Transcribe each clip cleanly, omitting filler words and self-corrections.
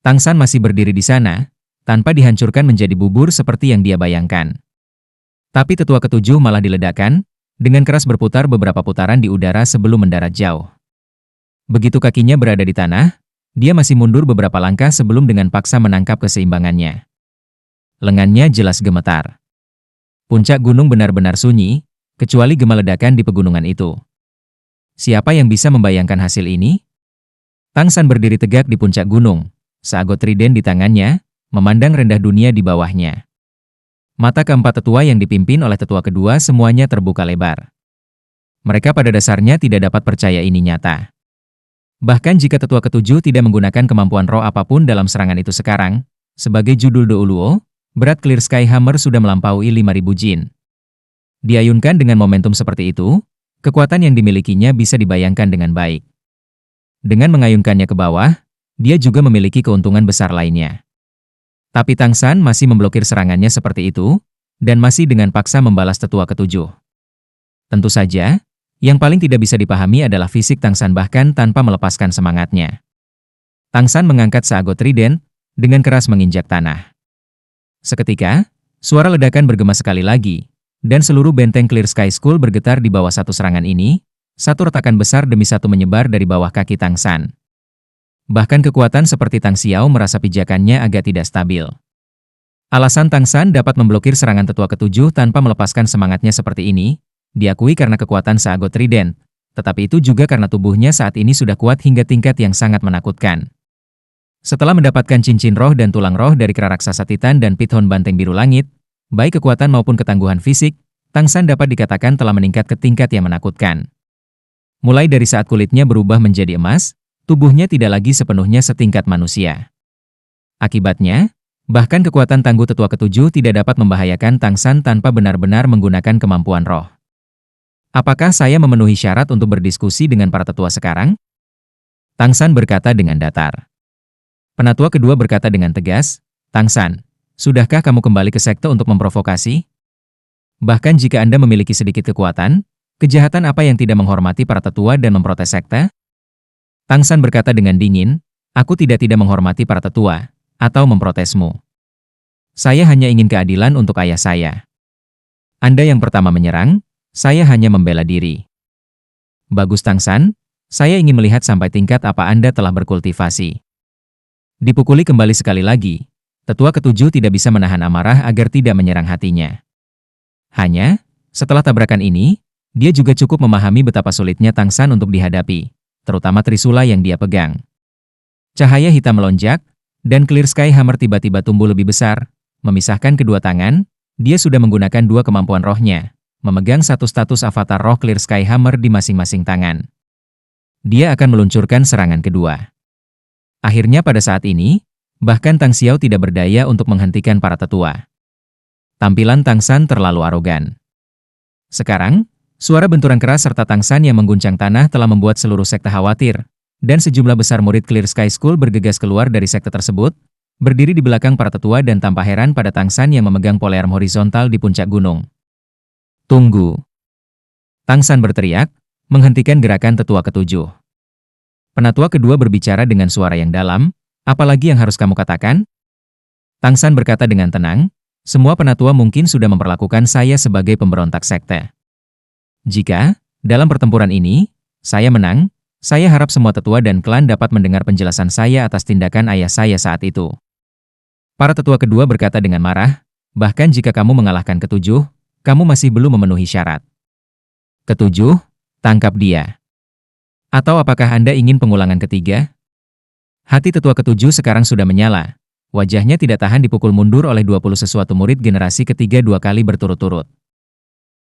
Tang San masih berdiri di sana, tanpa dihancurkan menjadi bubur seperti yang dia bayangkan. Tapi tetua ketujuh malah diledakkan, dengan keras berputar beberapa putaran di udara sebelum mendarat jauh. Begitu kakinya berada di tanah, dia masih mundur beberapa langkah sebelum dengan paksa menangkap keseimbangannya. Lengannya jelas gemetar. Puncak gunung benar-benar sunyi, kecuali gema ledakan di pegunungan itu. Siapa yang bisa membayangkan hasil ini? Tang San berdiri tegak di puncak gunung, seagot trident di tangannya, memandang rendah dunia di bawahnya. Mata keempat tetua yang dipimpin oleh tetua kedua semuanya terbuka lebar. Mereka pada dasarnya tidak dapat percaya ini nyata. Bahkan jika tetua ketujuh tidak menggunakan kemampuan roh apapun dalam serangan itu sekarang, sebagai judul Douluo, berat Clear Sky Hammer sudah melampaui 5.000 jin. Diayunkan dengan momentum seperti itu, kekuatan yang dimilikinya bisa dibayangkan dengan baik. Dengan mengayunkannya ke bawah, dia juga memiliki keuntungan besar lainnya. Tapi Tang San masih memblokir serangannya seperti itu, dan masih dengan paksa membalas tetua ketujuh. Tentu saja, yang paling tidak bisa dipahami adalah fisik Tang San bahkan tanpa melepaskan semangatnya. Tang San mengangkat seagot trident, dengan keras menginjak tanah. Seketika, suara ledakan bergema sekali lagi, dan seluruh benteng Clear Sky School bergetar di bawah satu serangan ini, satu retakan besar demi satu menyebar dari bawah kaki Tang San. Bahkan kekuatan seperti Tang Xiao merasa pijakannya agak tidak stabil. Alasan Tang San dapat memblokir serangan tetua ketujuh tanpa melepaskan semangatnya seperti ini, diakui karena kekuatan seagot trident, tetapi itu juga karena tubuhnya saat ini sudah kuat hingga tingkat yang sangat menakutkan. Setelah mendapatkan cincin roh dan tulang roh dari kera raksasa Titan dan Pithon Banteng Biru Langit, baik kekuatan maupun ketangguhan fisik, Tang San dapat dikatakan telah meningkat ke tingkat yang menakutkan. Mulai dari saat kulitnya berubah menjadi emas, tubuhnya tidak lagi sepenuhnya setingkat manusia. Akibatnya, bahkan kekuatan tangguh tetua ketujuh tidak dapat membahayakan Tang San tanpa benar-benar menggunakan kemampuan roh. Apakah saya memenuhi syarat untuk berdiskusi dengan para tetua sekarang? Tang San berkata dengan datar. Penatua kedua berkata dengan tegas, Tang San, sudahkah kamu kembali ke sekte untuk memprovokasi? Bahkan jika Anda memiliki sedikit kekuatan, kejahatan apa yang tidak menghormati para tetua dan memprotes sekte? Tang San berkata dengan dingin, aku tidak menghormati para tetua, atau memprotesmu. Saya hanya ingin keadilan untuk ayah saya. Anda yang pertama menyerang, saya hanya membela diri. Bagus Tang San, saya ingin melihat sampai tingkat apa Anda telah berkultivasi. Dipukuli kembali sekali lagi, tetua ketujuh tidak bisa menahan amarah agar tidak menyerang hatinya. Hanya, setelah tabrakan ini, dia juga cukup memahami betapa sulitnya Tang San untuk dihadapi, terutama Trisula yang dia pegang. Cahaya hitam melonjak, dan Clear Sky Hammer tiba-tiba tumbuh lebih besar, memisahkan kedua tangan, dia sudah menggunakan dua kemampuan rohnya, memegang satu status avatar roh Clear Sky Hammer di masing-masing tangan. Dia akan meluncurkan serangan kedua. Akhirnya pada saat ini, bahkan Tang Xiao tidak berdaya untuk menghentikan para tetua. Tampilan Tang San terlalu arogan. Sekarang, suara benturan keras serta Tang San yang mengguncang tanah telah membuat seluruh sekte khawatir, dan sejumlah besar murid Clear Sky School bergegas keluar dari sekte tersebut, berdiri di belakang para tetua dan tampak heran pada Tang San yang memegang polearm horizontal di puncak gunung. Tunggu. Tang San berteriak, menghentikan gerakan tetua ketujuh. Penatua kedua berbicara dengan suara yang dalam, apalagi yang harus kamu katakan? Tang San berkata dengan tenang, semua penatua mungkin sudah memperlakukan saya sebagai pemberontak sekte. Jika, dalam pertempuran ini, saya menang, saya harap semua tetua dan klan dapat mendengar penjelasan saya atas tindakan ayah saya saat itu. Para tetua kedua berkata dengan marah, bahkan jika kamu mengalahkan ketujuh, kamu masih belum memenuhi syarat. Ketujuh, tangkap dia. Atau apakah Anda ingin pengulangan ketiga? Hati tetua ketujuh sekarang sudah menyala. Wajahnya tidak tahan dipukul mundur oleh 20 sesuatu murid generasi ketiga 2 kali berturut-turut.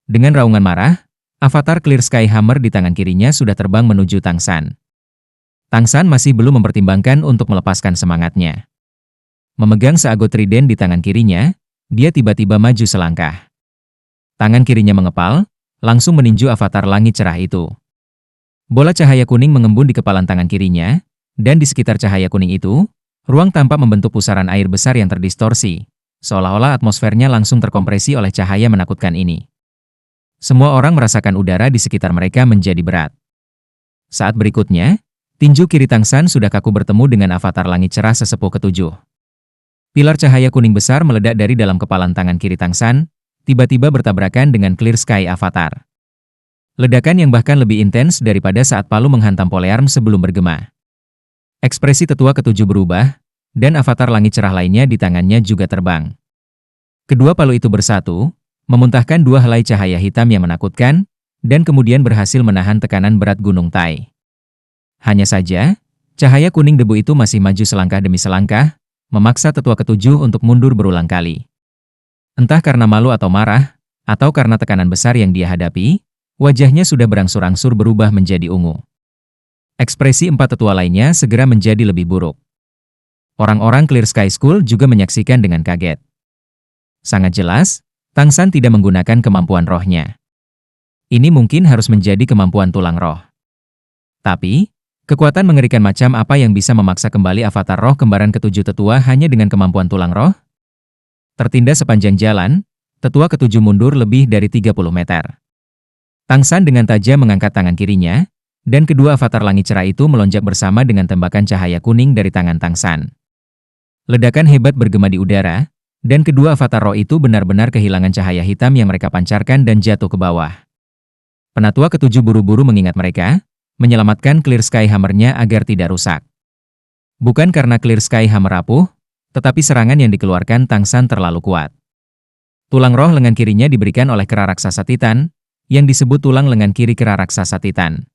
Dengan raungan marah, avatar Clear Sky Hammer di tangan kirinya sudah terbang menuju Tang San. Tang San masih belum mempertimbangkan untuk melepaskan semangatnya. Memegang seagot trident di tangan kirinya, dia tiba-tiba maju selangkah. Tangan kirinya mengepal, langsung meninju avatar langit cerah itu. Bola cahaya kuning mengembun di kepalan tangan kirinya, dan di sekitar cahaya kuning itu, ruang tampak membentuk pusaran air besar yang terdistorsi, seolah-olah atmosfernya langsung terkompresi oleh cahaya menakutkan ini. Semua orang merasakan udara di sekitar mereka menjadi berat. Saat berikutnya, Tinju kiri Tang San sudah kaku bertemu dengan avatar langit cerah sesepuh ketujuh. Pilar cahaya kuning besar meledak dari dalam kepalan tangan kiri Tang San, tiba-tiba bertabrakan dengan Clear Sky Avatar. Ledakan yang bahkan lebih intens daripada saat palu menghantam Polearm sebelum bergema. Ekspresi tetua ketujuh berubah, dan avatar langit cerah lainnya di tangannya juga terbang. Kedua palu itu bersatu, memuntahkan dua helai cahaya hitam yang menakutkan, dan kemudian berhasil menahan tekanan berat Gunung Tai. Hanya saja, cahaya kuning debu itu masih maju selangkah demi selangkah, memaksa tetua ketujuh untuk mundur berulang kali. Entah karena malu atau marah, atau karena tekanan besar yang dia hadapi, wajahnya sudah berangsur-angsur berubah menjadi ungu. Ekspresi empat tetua lainnya segera menjadi lebih buruk. Orang-orang Clear Sky School juga menyaksikan dengan kaget. Sangat jelas, Tang San tidak menggunakan kemampuan rohnya. Ini mungkin harus menjadi kemampuan tulang roh. Tapi, kekuatan mengerikan macam apa yang bisa memaksa kembali avatar roh kembaran ketujuh tetua hanya dengan kemampuan tulang roh? Tertindas sepanjang jalan, tetua ketujuh mundur lebih dari 30 meter. Tang San dengan tajam mengangkat tangan kirinya, dan kedua avatar langit cerah itu melonjak bersama dengan tembakan cahaya kuning dari tangan Tang San. Ledakan hebat bergema di udara, dan kedua avatar roh itu benar-benar kehilangan cahaya hitam yang mereka pancarkan dan jatuh ke bawah. Penatua ketujuh buru-buru mengingat mereka, menyelamatkan Clear Sky Hammer-nya agar tidak rusak. Bukan karena Clear Sky Hammer rapuh, tetapi serangan yang dikeluarkan Tang San terlalu kuat. Tulang roh lengan kirinya diberikan oleh kera raksasa Titan, yang disebut tulang lengan kiri kera raksasa Titan.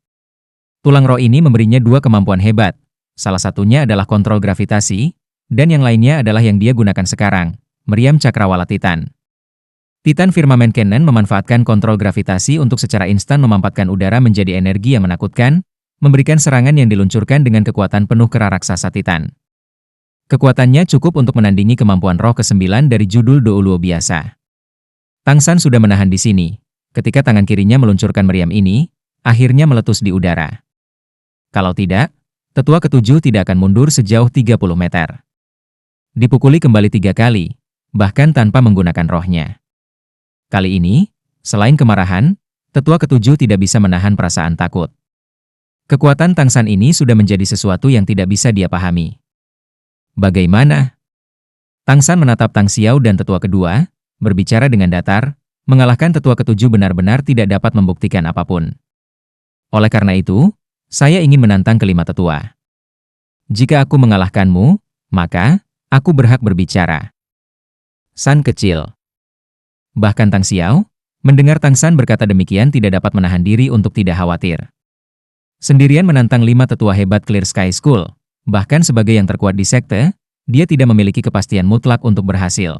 Tulang roh ini memberinya dua kemampuan hebat, salah satunya adalah kontrol gravitasi, dan yang lainnya adalah yang dia gunakan sekarang, meriam cakrawala Titan. Titan Firmament Cannon memanfaatkan kontrol gravitasi untuk secara instan memampatkan udara menjadi energi yang menakutkan, memberikan serangan yang diluncurkan dengan kekuatan penuh kera raksasa Titan. Kekuatannya cukup untuk menandingi kemampuan roh ke-9 dari judul Douluo biasa. Tang San sudah menahan di sini, ketika tangan kirinya meluncurkan meriam ini, akhirnya meletus di udara. Kalau tidak, tetua ketujuh tidak akan mundur sejauh 30 meter. Dipukuli kembali 3 kali, bahkan tanpa menggunakan rohnya. Kali ini, selain kemarahan, tetua ketujuh tidak bisa menahan perasaan takut. Kekuatan Tang San ini sudah menjadi sesuatu yang tidak bisa dia pahami. Bagaimana? Tang San menatap Tang Xiao dan tetua kedua, berbicara dengan datar, mengalahkan tetua ketujuh benar-benar tidak dapat membuktikan apapun. Oleh karena itu, saya ingin menantang kelima tetua. Jika aku mengalahkanmu, maka aku berhak berbicara. San kecil. Bahkan Tang Xiao, mendengar Tang San berkata demikian tidak dapat menahan diri untuk tidak khawatir. Sendirian menantang 5 tetua hebat Clear Sky School, bahkan sebagai yang terkuat di sekte, dia tidak memiliki kepastian mutlak untuk berhasil.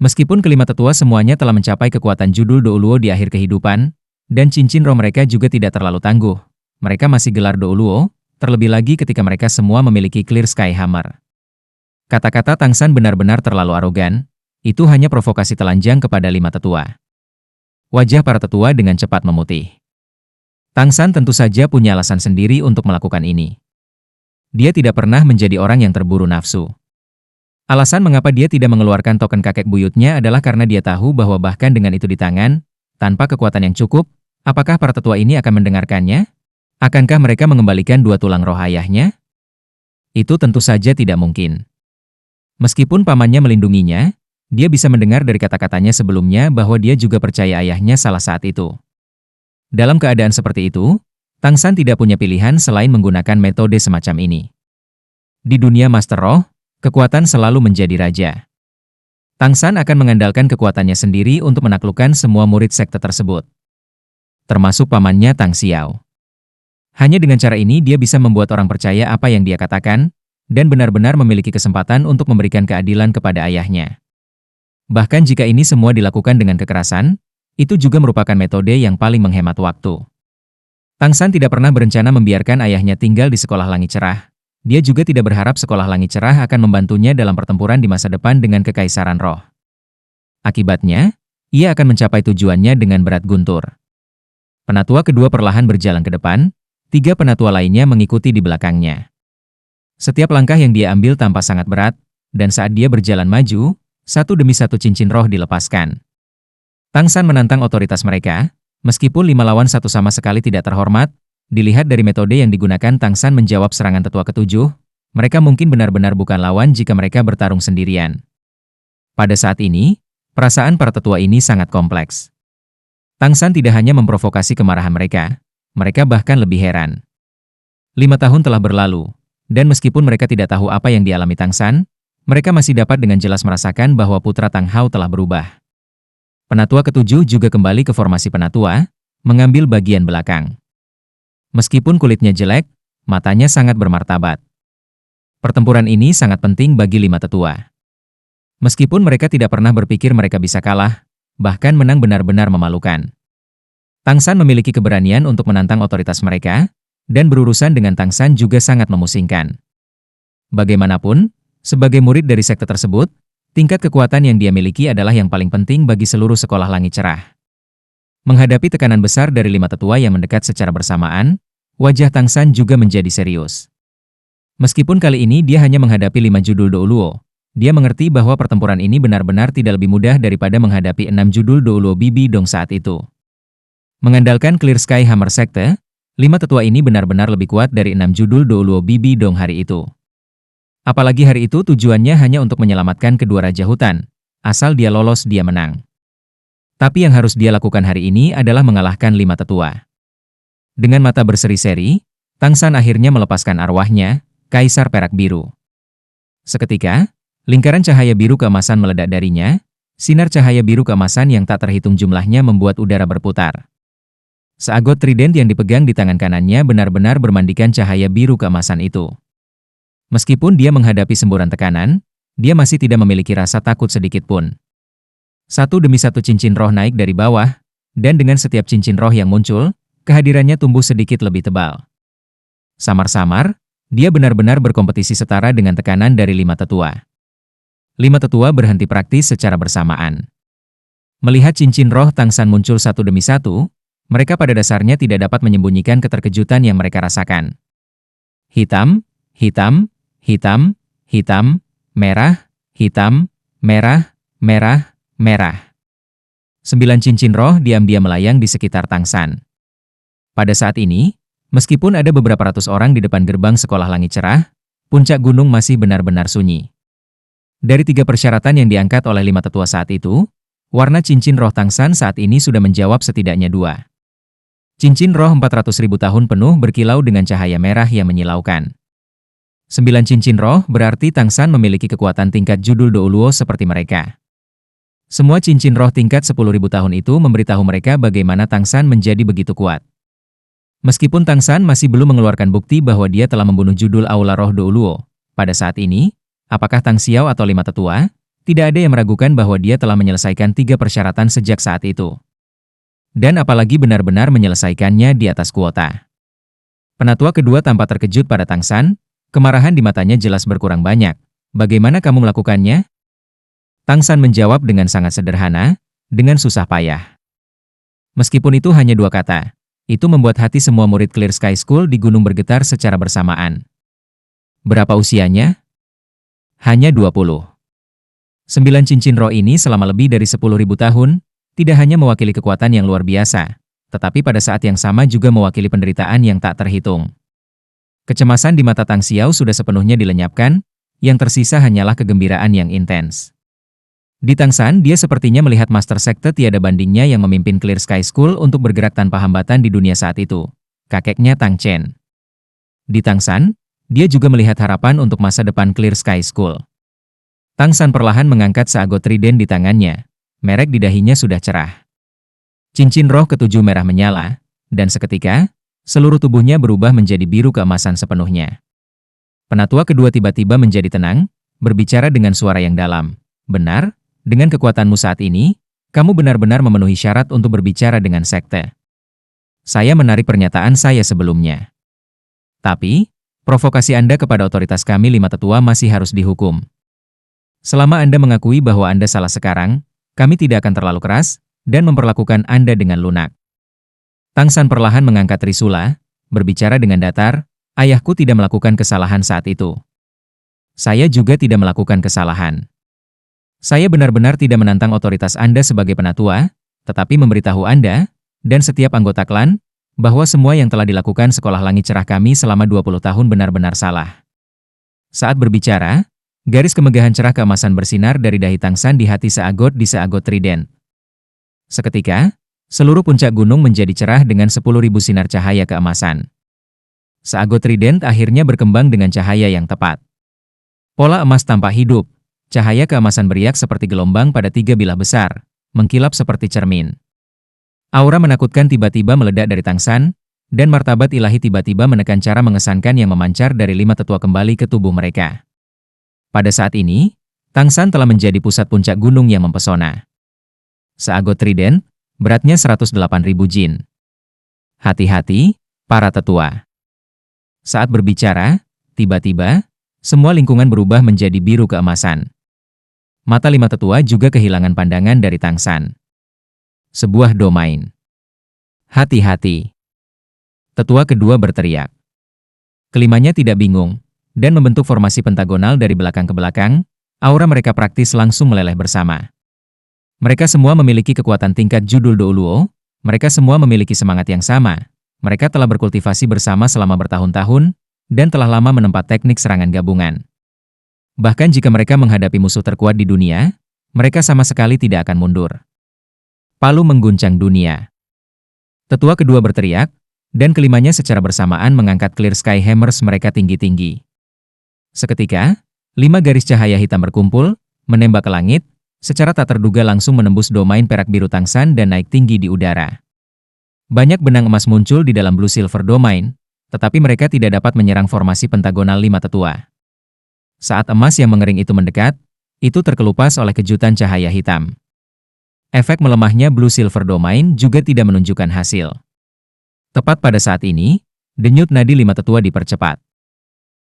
Meskipun kelima tetua semuanya telah mencapai kekuatan judul Douluo di akhir kehidupan, dan cincin roh mereka juga tidak terlalu tangguh, mereka masih gelar Douluo, terlebih lagi ketika mereka semua memiliki Clear Sky Hammer. Kata-kata Tang San benar-benar terlalu arogan. Itu hanya provokasi telanjang kepada 5 tetua. Wajah para tetua dengan cepat memutih. Tang San tentu saja punya alasan sendiri untuk melakukan ini. Dia tidak pernah menjadi orang yang terburu nafsu. Alasan mengapa dia tidak mengeluarkan token kakek buyutnya adalah karena dia tahu bahwa bahkan dengan itu di tangan, tanpa kekuatan yang cukup, apakah para tetua ini akan mendengarkannya? Akankah mereka mengembalikan 2 tulang roh ayahnya? Itu tentu saja tidak mungkin. Meskipun pamannya melindunginya, dia bisa mendengar dari kata-katanya sebelumnya bahwa dia juga percaya ayahnya salah saat itu. Dalam keadaan seperti itu, Tang San tidak punya pilihan selain menggunakan metode semacam ini. Di dunia Master Roh, kekuatan selalu menjadi raja. Tang San akan mengandalkan kekuatannya sendiri untuk menaklukkan semua murid sekte tersebut. Termasuk pamannya Tang Xiao. Hanya dengan cara ini dia bisa membuat orang percaya apa yang dia katakan, dan benar-benar memiliki kesempatan untuk memberikan keadilan kepada ayahnya. Bahkan jika ini semua dilakukan dengan kekerasan, itu juga merupakan metode yang paling menghemat waktu. Tang San tidak pernah berencana membiarkan ayahnya tinggal di sekolah langit cerah. Dia juga tidak berharap sekolah langit cerah akan membantunya dalam pertempuran di masa depan dengan kekaisaran roh. Akibatnya, ia akan mencapai tujuannya dengan berat guntur. Penatua kedua perlahan berjalan ke depan, 3 penatua lainnya mengikuti di belakangnya. Setiap langkah yang dia ambil tampak sangat berat, dan saat dia berjalan maju, satu demi satu cincin roh dilepaskan. Tang San menantang otoritas mereka, meskipun 5 lawan 1 sama sekali tidak terhormat, Dilihat dari metode yang digunakan, Tang San menjawab serangan tetua ketujuh, mereka mungkin benar-benar bukan lawan jika mereka bertarung sendirian. Pada saat ini, perasaan para tetua ini sangat kompleks. Tang San tidak hanya memprovokasi kemarahan mereka bahkan lebih heran. 5 tahun telah berlalu, dan meskipun mereka tidak tahu apa yang dialami Tang San, mereka masih dapat dengan jelas merasakan bahwa putra Tang Hao telah berubah. Penatua ketujuh juga kembali ke formasi penatua, mengambil bagian belakang. Meskipun kulitnya jelek, matanya sangat bermartabat. Pertempuran ini sangat penting bagi 5 tetua. Meskipun mereka tidak pernah berpikir mereka bisa kalah, bahkan menang benar-benar memalukan. Tang San memiliki keberanian untuk menantang otoritas mereka, dan berurusan dengan Tang San juga sangat memusingkan. Bagaimanapun, sebagai murid dari sekte tersebut, tingkat kekuatan yang dia miliki adalah yang paling penting bagi seluruh sekolah langit cerah. Menghadapi tekanan besar dari 5 tetua yang mendekat secara bersamaan, wajah Tang San juga menjadi serius. Meskipun kali ini dia hanya menghadapi 5 judul Douluo, dia mengerti bahwa pertempuran ini benar-benar tidak lebih mudah daripada menghadapi 6 judul Douluo Bibi Dong saat itu. Mengandalkan Clear Sky Hammer Sekte, 5 tetua ini benar-benar lebih kuat dari 6 judul Douluo Bibi Dong hari itu. Apalagi hari itu tujuannya hanya untuk menyelamatkan kedua Raja Hutan. Asal dia lolos, dia menang. Tapi yang harus dia lakukan hari ini adalah mengalahkan 5 tetua. Dengan mata berseri-seri, Tang San akhirnya melepaskan arwahnya, Kaisar Perak Biru. Seketika, lingkaran cahaya biru keemasan meledak darinya, sinar cahaya biru keemasan yang tak terhitung jumlahnya membuat udara berputar. Seagot trident yang dipegang di tangan kanannya benar-benar bermandikan cahaya biru keemasan itu. Meskipun dia menghadapi semburan tekanan, dia masih tidak memiliki rasa takut sedikit pun. Satu demi satu cincin roh naik dari bawah, dan dengan setiap cincin roh yang muncul, kehadirannya tumbuh sedikit lebih tebal. Samar-samar, dia benar-benar berkompetisi setara dengan tekanan dari 5 tetua. 5 tetua berhenti praktis secara bersamaan. Melihat cincin roh Tang San muncul satu demi satu, mereka pada dasarnya tidak dapat menyembunyikan keterkejutan yang mereka rasakan. Hitam, hitam, hitam, hitam, merah, hitam, merah, merah, merah. 9 cincin roh diam-diam melayang di sekitar Tang San. Pada saat ini, meskipun ada beberapa ratus orang di depan gerbang sekolah langit cerah, puncak gunung masih benar-benar sunyi. Dari 3 persyaratan yang diangkat oleh 5 tetua saat itu, warna cincin roh Tang San saat ini sudah menjawab setidaknya 2. Cincin roh 400.000 tahun penuh berkilau dengan cahaya merah yang menyilaukan. 9 cincin roh berarti Tang San memiliki kekuatan tingkat judul Douluo seperti mereka. Semua cincin roh tingkat 10.000 tahun itu memberitahu mereka bagaimana Tang San menjadi begitu kuat. Meskipun Tang San masih belum mengeluarkan bukti bahwa dia telah membunuh judul Aula Roh Douluo, pada saat ini, apakah Tang Xiao atau 5 tetua, tidak ada yang meragukan bahwa dia telah menyelesaikan 3 persyaratan sejak saat itu. Dan apalagi benar-benar menyelesaikannya di atas kuota. Penatua kedua tampak terkejut pada Tang San, kemarahan di matanya jelas berkurang banyak. Bagaimana kamu melakukannya? Tang San menjawab dengan sangat sederhana, dengan susah payah. Meskipun itu hanya 2 kata, itu membuat hati semua murid Clear Sky School di gunung bergetar secara bersamaan. Berapa usianya? Hanya 20. 9 cincin roh ini selama lebih dari 10.000 tahun, tidak hanya mewakili kekuatan yang luar biasa, tetapi pada saat yang sama juga mewakili penderitaan yang tak terhitung. Kecemasan di mata Tang Xiao sudah sepenuhnya dilenyapkan, yang tersisa hanyalah kegembiraan yang intens. Di Tang San, dia sepertinya melihat master sekte tiada bandingnya yang memimpin Clear Sky School untuk bergerak tanpa hambatan di dunia saat itu, kakeknya Tang Chen. Di Tang San, dia juga melihat harapan untuk masa depan Clear Sky School. Tang San perlahan mengangkat seagot trident di tangannya, merek di dahinya sudah cerah. Cincin roh ketujuh merah menyala, dan seketika, seluruh tubuhnya berubah menjadi biru keemasan sepenuhnya. Penatua kedua tiba-tiba menjadi tenang, berbicara dengan suara yang dalam. Benar, dengan kekuatanmu saat ini, kamu benar-benar memenuhi syarat untuk berbicara dengan sekte. Saya menarik pernyataan saya sebelumnya. Tapi, provokasi Anda kepada otoritas kami 5 tetua masih harus dihukum. Selama Anda mengakui bahwa Anda salah sekarang, kami tidak akan terlalu keras, dan memperlakukan Anda dengan lunak. Tang San perlahan mengangkat trisula, berbicara dengan datar, ayahku tidak melakukan kesalahan saat itu. Saya juga tidak melakukan kesalahan. Saya benar-benar tidak menantang otoritas Anda sebagai penatua, tetapi memberitahu Anda, dan setiap anggota klan, bahwa semua yang telah dilakukan Sekolah Langit Cerah kami selama 20 tahun benar-benar salah. Saat berbicara, garis kemegahan cerah keemasan bersinar dari dahi Tang San di hati Seagot di Seagot Trident. Seketika, seluruh puncak gunung menjadi cerah dengan 10.000 sinar cahaya keemasan. Seagot Trident akhirnya berkembang dengan cahaya yang tepat. Pola emas tampak hidup, cahaya keemasan beriak seperti gelombang pada 3 bilah besar, mengkilap seperti cermin. Aura menakutkan tiba-tiba meledak dari Tang San, dan martabat ilahi tiba-tiba menekan cara mengesankan yang memancar dari 5 tetua kembali ke tubuh mereka. Pada saat ini, Tang San telah menjadi pusat puncak gunung yang mempesona. Seagot Trident, beratnya 108.000 jin. Hati-hati, para tetua. Saat berbicara, tiba-tiba, semua lingkungan berubah menjadi biru keemasan. Mata 5 tetua juga kehilangan pandangan dari Tang San. Sebuah domain. Hati-hati. Tetua kedua berteriak. Kelimanya tidak bingung, dan membentuk formasi pentagonal dari belakang ke belakang, aura mereka praktis langsung meleleh bersama. Mereka semua memiliki kekuatan tingkat judul Douluo, mereka semua memiliki semangat yang sama, mereka telah berkultivasi bersama selama bertahun-tahun, dan telah lama menempat teknik serangan gabungan. Bahkan jika mereka menghadapi musuh terkuat di dunia, mereka sama sekali tidak akan mundur. Palu mengguncang dunia. Tetua kedua berteriak, dan kelimanya secara bersamaan mengangkat Clear Sky Hammers mereka tinggi-tinggi. Seketika, 5 garis cahaya hitam berkumpul, menembak ke langit, secara tak terduga langsung menembus domain perak biru Tang San dan naik tinggi di udara. Banyak benang emas muncul di dalam Blue Silver Domain, tetapi mereka tidak dapat menyerang formasi pentagonal 5 tetua. Saat emas yang mengering itu mendekat, itu terkelupas oleh kejutan cahaya hitam. Efek melemahnya Blue Silver Domain juga tidak menunjukkan hasil. Tepat pada saat ini, denyut nadi 5 tetua dipercepat.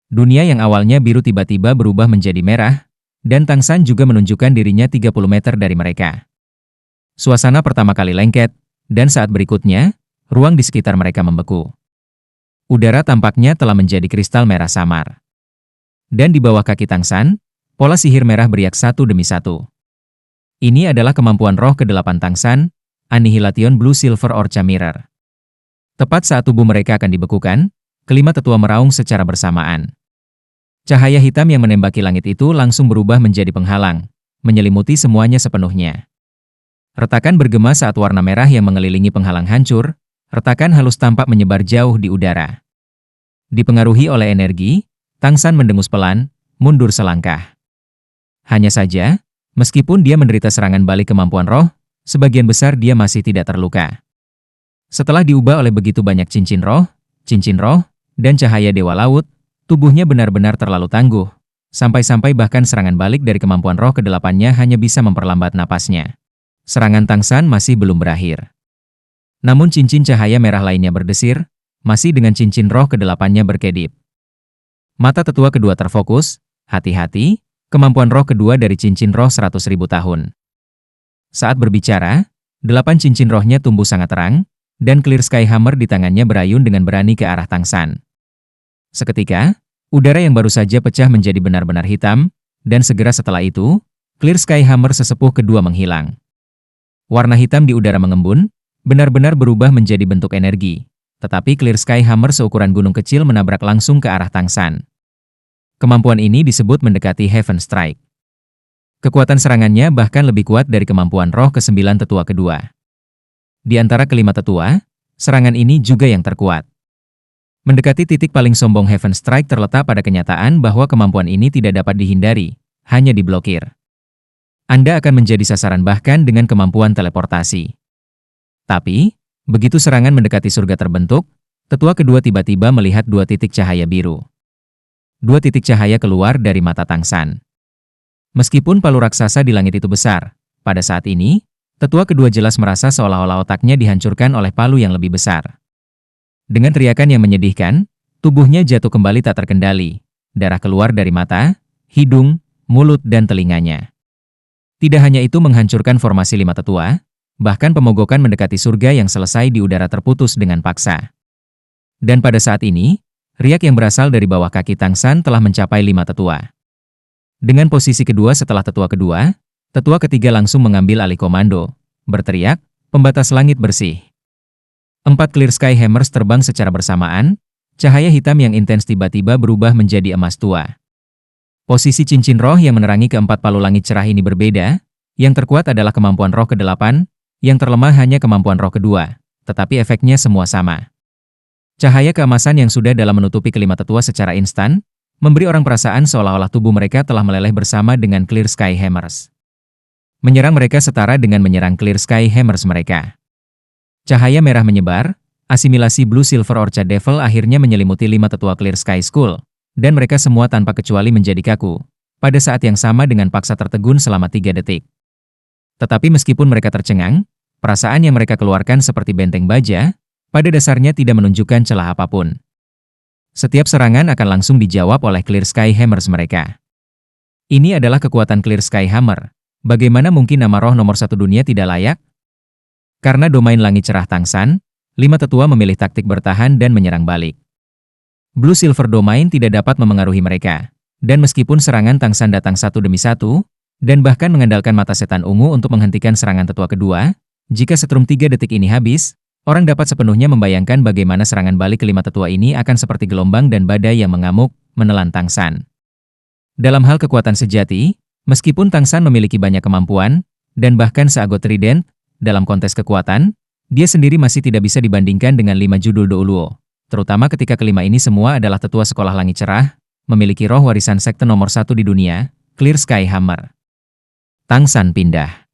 Dunia yang awalnya biru tiba-tiba berubah menjadi merah, dan Tang San juga menunjukkan dirinya 30 meter dari mereka. Suasana pertama kali lengket, dan saat berikutnya, ruang di sekitar mereka membeku. Udara tampaknya telah menjadi kristal merah samar. Dan di bawah kaki Tang San, pola sihir merah beriak satu demi satu. Ini adalah kemampuan roh ke-8 Tang San, Annihilation Blue Silver Orca Mirror. Tepat saat tubuh mereka akan dibekukan, kelima tetua meraung secara bersamaan. Cahaya hitam yang menembaki langit itu langsung berubah menjadi penghalang, menyelimuti semuanya sepenuhnya. Retakan bergema saat warna merah yang mengelilingi penghalang hancur, retakan halus tampak menyebar jauh di udara. Dipengaruhi oleh energi, Tang San mendengus pelan, mundur selangkah. Hanya saja, meskipun dia menderita serangan balik kemampuan roh, sebagian besar dia masih tidak terluka. Setelah diubah oleh begitu banyak cincin roh, dan cahaya Dewa Laut, tubuhnya benar-benar terlalu tangguh, sampai-sampai bahkan serangan balik dari kemampuan roh ke-8-nya hanya bisa memperlambat napasnya. Serangan Tang San masih belum berakhir. Namun cincin cahaya merah lainnya berdesir, masih dengan cincin roh ke-8-nya berkedip. Mata tetua kedua terfokus, hati-hati, kemampuan roh kedua dari cincin roh 100.000 tahun. Saat berbicara, 8 cincin rohnya tumbuh sangat terang, dan Clear Sky Hammer di tangannya berayun dengan berani ke arah Tang San. Seketika, udara yang baru saja pecah menjadi benar-benar hitam, dan segera setelah itu, Clear Sky Hammer sesepuh kedua menghilang. Warna hitam di udara mengembun, benar-benar berubah menjadi bentuk energi, tetapi Clear Sky Hammer seukuran gunung kecil menabrak langsung ke arah Tang San. Kemampuan ini disebut mendekati Heaven Strike. Kekuatan serangannya bahkan lebih kuat dari kemampuan roh ke-9 tetua kedua. Di antara kelima tetua, serangan ini juga yang terkuat. Mendekati titik paling sombong Heaven Strike terletak pada kenyataan bahwa kemampuan ini tidak dapat dihindari, hanya diblokir. Anda akan menjadi sasaran bahkan dengan kemampuan teleportasi. Tapi, begitu serangan mendekati surga terbentuk, tetua kedua tiba-tiba melihat 2 titik cahaya biru. 2 titik cahaya keluar dari mata Tang San. Meskipun palu raksasa di langit itu besar, pada saat ini, tetua kedua jelas merasa seolah-olah otaknya dihancurkan oleh palu yang lebih besar. Dengan teriakan yang menyedihkan, tubuhnya jatuh kembali tak terkendali. Darah keluar dari mata, hidung, mulut, dan telinganya. Tidak hanya itu menghancurkan formasi 5 tetua, bahkan pemogokan mendekati surga yang selesai di udara terputus dengan paksa. Dan pada saat ini, riak yang berasal dari bawah kaki Tang San telah mencapai 5 tetua. Dengan posisi kedua setelah tetua kedua, tetua ketiga langsung mengambil alih komando, berteriak, pembatas langit bersih. 4 Clear Sky Hammers terbang secara bersamaan, cahaya hitam yang intens tiba-tiba berubah menjadi emas tua. Posisi cincin roh yang menerangi keempat palu langit cerah ini berbeda, yang terkuat adalah kemampuan roh ke-8, yang terlemah hanya kemampuan roh kedua, tetapi efeknya semua sama. Cahaya keemasan yang sudah dalam menutupi kelima tetua secara instan, memberi orang perasaan seolah-olah tubuh mereka telah meleleh bersama dengan Clear Sky Hammers. Menyerang mereka setara dengan menyerang Clear Sky Hammers mereka. Cahaya merah menyebar, asimilasi Blue Silver Orchard Devil akhirnya menyelimuti 5 tetua Clear Sky School, dan mereka semua tanpa kecuali menjadi kaku, pada saat yang sama dengan paksa tertegun selama 3 detik. Tetapi meskipun mereka tercengang, perasaan yang mereka keluarkan seperti benteng baja, pada dasarnya tidak menunjukkan celah apapun. Setiap serangan akan langsung dijawab oleh Clear Sky Hammers mereka. Ini adalah kekuatan Clear Sky Hammer. Bagaimana mungkin nama roh nomor 1 dunia tidak layak? Karena domain langit cerah Tangsan, 5 tetua memilih taktik bertahan dan menyerang balik. Blue Silver Domain tidak dapat memengaruhi mereka, dan meskipun serangan Tangsan datang satu demi satu, dan bahkan mengandalkan mata setan ungu untuk menghentikan serangan tetua kedua, jika setrum 3 detik ini habis, orang dapat sepenuhnya membayangkan bagaimana serangan balik kelima tetua ini akan seperti gelombang dan badai yang mengamuk, menelan Tangsan. Dalam hal kekuatan sejati, meskipun Tangsan memiliki banyak kemampuan, dan bahkan seagot Trident, dalam kontes kekuatan, dia sendiri masih tidak bisa dibandingkan dengan 5 judul Douluo, terutama ketika kelima ini semua adalah tetua sekolah langit cerah, memiliki roh warisan sekte nomor 1 di dunia, Clear Sky Hammer. Tangsan pindah.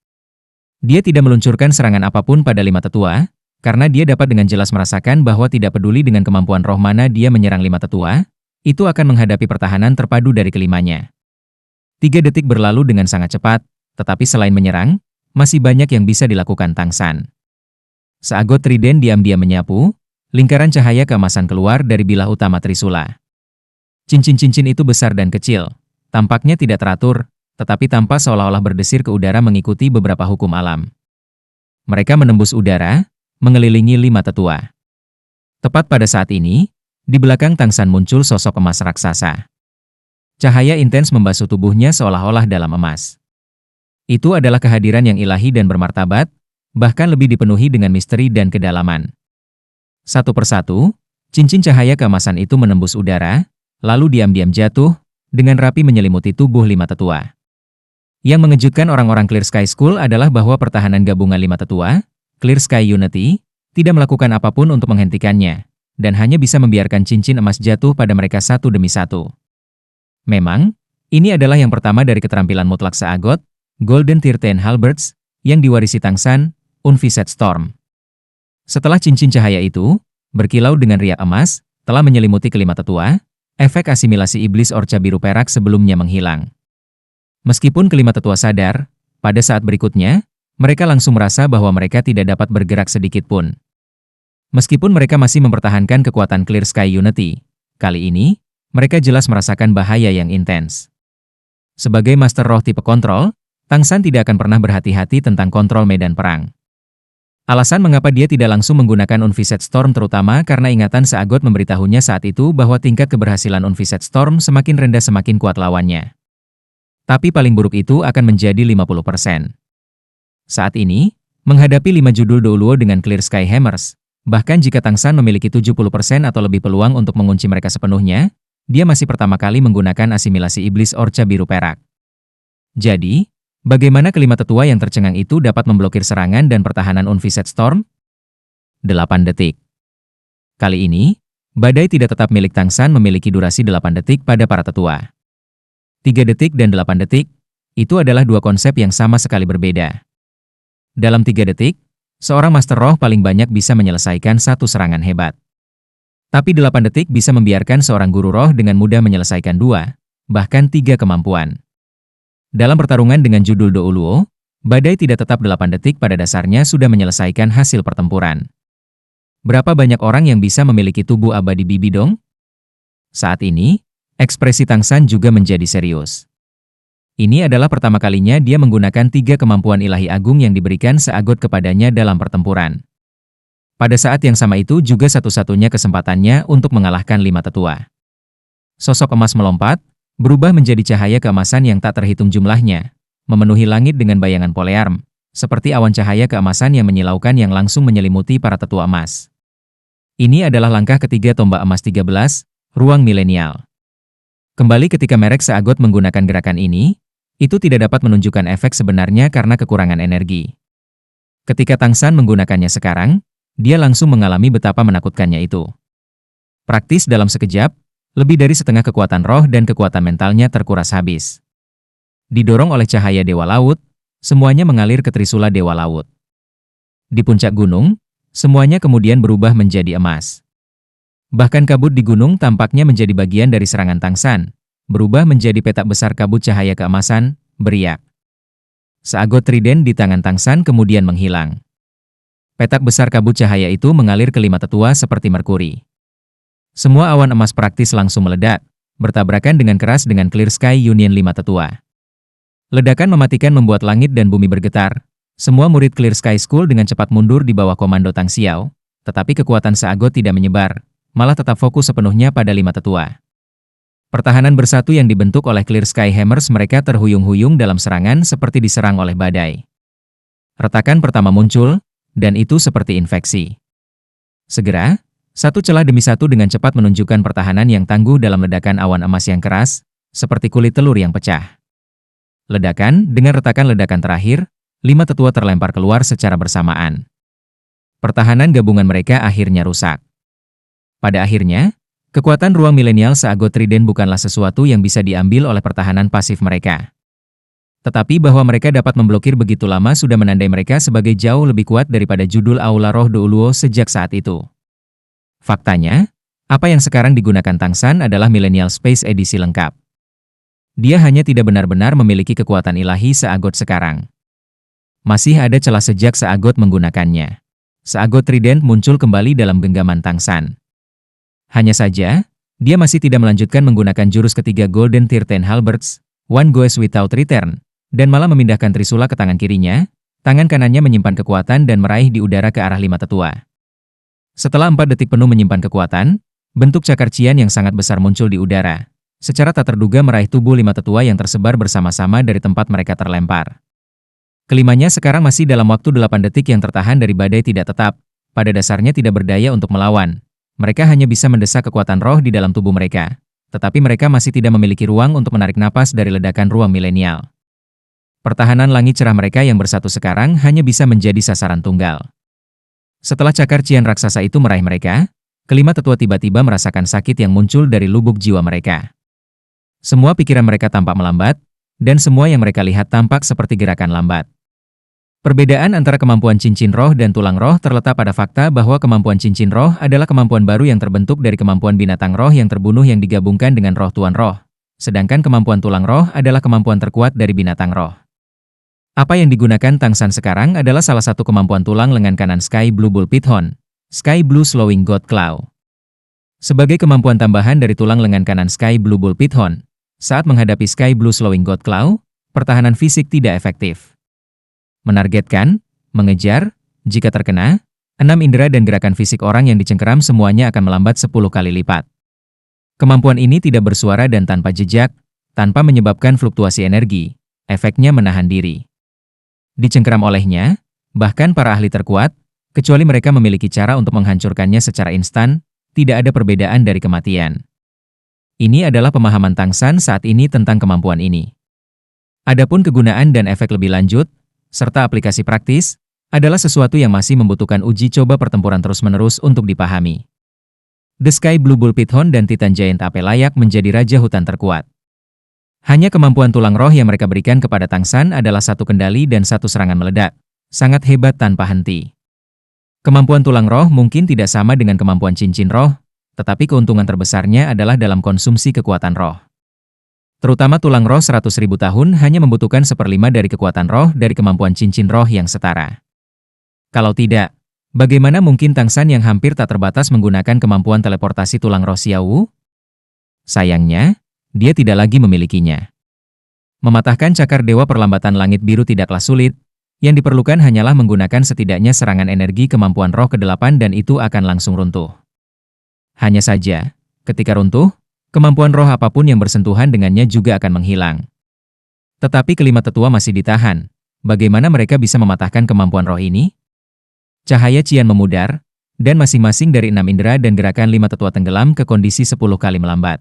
Dia tidak meluncurkan serangan apapun pada 5 tetua, karena dia dapat dengan jelas merasakan bahwa tidak peduli dengan kemampuan roh mana dia menyerang 5 tetua, itu akan menghadapi pertahanan terpadu dari kelimanya. 3 detik berlalu dengan sangat cepat, tetapi selain menyerang, masih banyak yang bisa dilakukan Tangsan. Seagot Trident diam-diam menyapu, lingkaran cahaya keemasan keluar dari bilah utama Trisula. Cincin-cincin itu besar dan kecil, tampaknya tidak teratur, tetapi tampak seolah-olah berdesir ke udara mengikuti beberapa hukum alam. Mereka menembus udara, mengelilingi 5 tetua. Tepat pada saat ini, di belakang Tangsan muncul sosok emas raksasa. Cahaya intens membasuh tubuhnya seolah-olah dalam emas. Itu adalah kehadiran yang ilahi dan bermartabat, bahkan lebih dipenuhi dengan misteri dan kedalaman. Satu persatu, cincin cahaya keemasan itu menembus udara, lalu diam-diam jatuh, dengan rapi menyelimuti tubuh 5 tetua. Yang mengejutkan orang-orang Clear Sky School adalah bahwa pertahanan gabungan 5 tetua, Clear Sky Unity, tidak melakukan apapun untuk menghentikannya, dan hanya bisa membiarkan cincin emas jatuh pada mereka satu demi satu. Memang, ini adalah yang pertama dari keterampilan mutlak seagot, Golden Thirteen Halberds, yang diwarisi Tangsan, Unvised Storm. Setelah cincin cahaya itu, berkilau dengan riak emas, telah menyelimuti kelima tetua, efek asimilasi iblis orca biru perak sebelumnya menghilang. Meskipun kelima tetua sadar, pada saat berikutnya, mereka langsung merasa bahwa mereka tidak dapat bergerak sedikit pun. Meskipun mereka masih mempertahankan kekuatan Clear Sky Unity, kali ini, mereka jelas merasakan bahaya yang intens. Sebagai master roh tipe kontrol, Tangsan tidak akan pernah berhati-hati tentang kontrol medan perang. Alasan mengapa dia tidak langsung menggunakan Unvised Storm terutama karena ingatan seagot memberitahunya saat itu bahwa tingkat keberhasilan Unvised Storm semakin rendah semakin kuat lawannya. Tapi paling buruk itu akan menjadi 50%. Saat ini, menghadapi 5 judul Douluo dengan Clear Sky Hammers, bahkan jika Tangsan memiliki 70% atau lebih peluang untuk mengunci mereka sepenuhnya, dia masih pertama kali menggunakan asimilasi iblis orca biru perak. Jadi, bagaimana kelima tetua yang tercengang itu dapat memblokir serangan dan pertahanan Unvised Storm? 8 detik. Kali ini, badai tidak tetap milik Tangsan memiliki durasi 8 detik pada para tetua. 3 detik dan 8 detik, itu adalah dua konsep yang sama sekali berbeda. Dalam 3 detik, seorang master roh paling banyak bisa menyelesaikan satu serangan hebat. Tapi 8 detik bisa membiarkan seorang guru roh dengan mudah menyelesaikan 2, bahkan 3 kemampuan. Dalam pertarungan dengan judul Douluo, badai tidak tetap 8 detik pada dasarnya sudah menyelesaikan hasil pertempuran. Berapa banyak orang yang bisa memiliki tubuh abadi Bibi dong? Saat ini, ekspresi Tangsan juga menjadi serius. Ini adalah pertama kalinya dia menggunakan 3 kemampuan ilahi agung yang diberikan seagot kepadanya dalam pertempuran. Pada saat yang sama itu juga satu-satunya kesempatannya untuk mengalahkan 5 tetua. Sosok emas melompat, berubah menjadi cahaya keemasan yang tak terhitung jumlahnya, memenuhi langit dengan bayangan polearm, seperti awan cahaya keemasan yang menyilaukan yang langsung menyelimuti para tetua emas. Ini adalah langkah ketiga tombak emas 13, ruang milenial. Kembali ketika merek Seagot menggunakan gerakan ini, itu tidak dapat menunjukkan efek sebenarnya karena kekurangan energi. Ketika Tang San menggunakannya sekarang, dia langsung mengalami betapa menakutkannya itu. Praktis dalam sekejap, lebih dari setengah kekuatan roh dan kekuatan mentalnya terkuras habis. Didorong oleh cahaya Dewa Laut, semuanya mengalir ke Trisula Dewa Laut. Di puncak gunung, semuanya kemudian berubah menjadi emas. Bahkan kabut di gunung tampaknya menjadi bagian dari serangan Tang San, berubah menjadi petak besar kabut cahaya keemasan, beriak. Seagot trident di tangan Tang San kemudian menghilang. Petak besar kabut cahaya itu mengalir ke 5 tetua seperti merkuri. Semua awan emas praktis langsung meledak, bertabrakan dengan keras dengan Clear Sky Union 5 tetua. Ledakan mematikan membuat langit dan bumi bergetar. Semua murid Clear Sky School dengan cepat mundur di bawah komando Tang Xiao, tetapi kekuatan Seagot tidak menyebar, malah tetap fokus sepenuhnya pada 5 tetua. Pertahanan bersatu yang dibentuk oleh Clear Sky Hammers mereka terhuyung-huyung dalam serangan seperti diserang oleh badai. Retakan pertama muncul, dan itu seperti infeksi. Segera, satu celah demi satu dengan cepat menunjukkan pertahanan yang tangguh dalam ledakan awan emas yang keras, seperti kulit telur yang pecah. Ledakan, dengan retakan ledakan terakhir, 5 tetua terlempar keluar secara bersamaan. Pertahanan gabungan mereka akhirnya rusak. Pada akhirnya, kekuatan ruang milenial Seagot Trident bukanlah sesuatu yang bisa diambil oleh pertahanan pasif mereka. Tetapi bahwa mereka dapat memblokir begitu lama sudah menandai mereka sebagai jauh lebih kuat daripada judul Aula Roh Douluo sejak saat itu. Faktanya, apa yang sekarang digunakan Tang San adalah Millennial Space edisi lengkap. Dia hanya tidak benar-benar memiliki kekuatan ilahi Seagot sekarang. Masih ada celah sejak Seagot menggunakannya. Seagot Trident muncul kembali dalam genggaman Tang San. Hanya saja, dia masih tidak melanjutkan menggunakan jurus ketiga Golden 13 Halberds, One Goes Without Return, dan malah memindahkan Trisula ke tangan kirinya, tangan kanannya menyimpan kekuatan dan meraih di udara ke arah 5 tetua. Setelah 4 detik penuh menyimpan kekuatan, bentuk cakar cian yang sangat besar muncul di udara, secara tak terduga meraih tubuh 5 tetua yang tersebar bersama-sama dari tempat mereka terlempar. Kelimanya sekarang masih dalam waktu 8 detik yang tertahan dari badai tidak tetap, pada dasarnya tidak berdaya untuk melawan. Mereka hanya bisa mendesak kekuatan roh di dalam tubuh mereka, tetapi mereka masih tidak memiliki ruang untuk menarik napas dari ledakan ruang milenial. Pertahanan langit cerah mereka yang bersatu sekarang hanya bisa menjadi sasaran tunggal. Setelah cakar cian raksasa itu meraih mereka, kelima tetua tiba-tiba merasakan sakit yang muncul dari lubuk jiwa mereka. Semua pikiran mereka tampak melambat, dan semua yang mereka lihat tampak seperti gerakan lambat. Perbedaan antara kemampuan cincin roh dan tulang roh terletak pada fakta bahwa kemampuan cincin roh adalah kemampuan baru yang terbentuk dari kemampuan binatang roh yang terbunuh yang digabungkan dengan roh tuan roh. Sedangkan kemampuan tulang roh adalah kemampuan terkuat dari binatang roh. Apa yang digunakan Tang San sekarang adalah salah satu kemampuan tulang lengan kanan Sky Blue Bull Python, Sky Blue Slowing God Claw. Sebagai kemampuan tambahan dari tulang lengan kanan Sky Blue Bull Python, saat menghadapi Sky Blue Slowing God Claw, pertahanan fisik tidak efektif. Menargetkan, mengejar, jika terkena, 6 indera dan gerakan fisik orang yang dicengkeram semuanya akan melambat 10 kali lipat. Kemampuan ini tidak bersuara dan tanpa jejak, tanpa menyebabkan fluktuasi energi, efeknya menahan diri. Dicengkeram olehnya, bahkan para ahli terkuat, kecuali mereka memiliki cara untuk menghancurkannya secara instan, tidak ada perbedaan dari kematian. Ini adalah pemahaman Tang San saat ini tentang kemampuan ini. Adapun kegunaan dan efek lebih lanjut, serta aplikasi praktis, adalah sesuatu yang masih membutuhkan uji coba pertempuran terus-menerus untuk dipahami. The Sky Blue Bull Python dan Titan Giant Ape layak menjadi raja hutan terkuat. Hanya kemampuan tulang roh yang mereka berikan kepada Tang San adalah satu kendali dan satu serangan meledak, sangat hebat tanpa henti. Kemampuan tulang roh mungkin tidak sama dengan kemampuan cincin roh, tetapi keuntungan terbesarnya adalah dalam konsumsi kekuatan roh. Terutama tulang roh 100.000 tahun hanya membutuhkan 1/5 dari kekuatan roh dari kemampuan cincin roh yang setara. Kalau tidak, bagaimana mungkin Tang San yang hampir tak terbatas menggunakan kemampuan teleportasi tulang roh Xiao Wu? Sayangnya, dia tidak lagi memilikinya. Mematahkan cakar dewa perlambatan langit biru tidaklah sulit, yang diperlukan hanyalah menggunakan setidaknya serangan energi kemampuan roh ke-8 dan itu akan langsung runtuh. Hanya saja, ketika runtuh, kemampuan roh apapun yang bersentuhan dengannya juga akan menghilang. Tetapi kelima tetua masih ditahan. Bagaimana mereka bisa mematahkan kemampuan roh ini? Cahaya cian memudar, Dan masing-masing dari 6 indera dan gerakan 5 tetua tenggelam ke kondisi 10 kali melambat.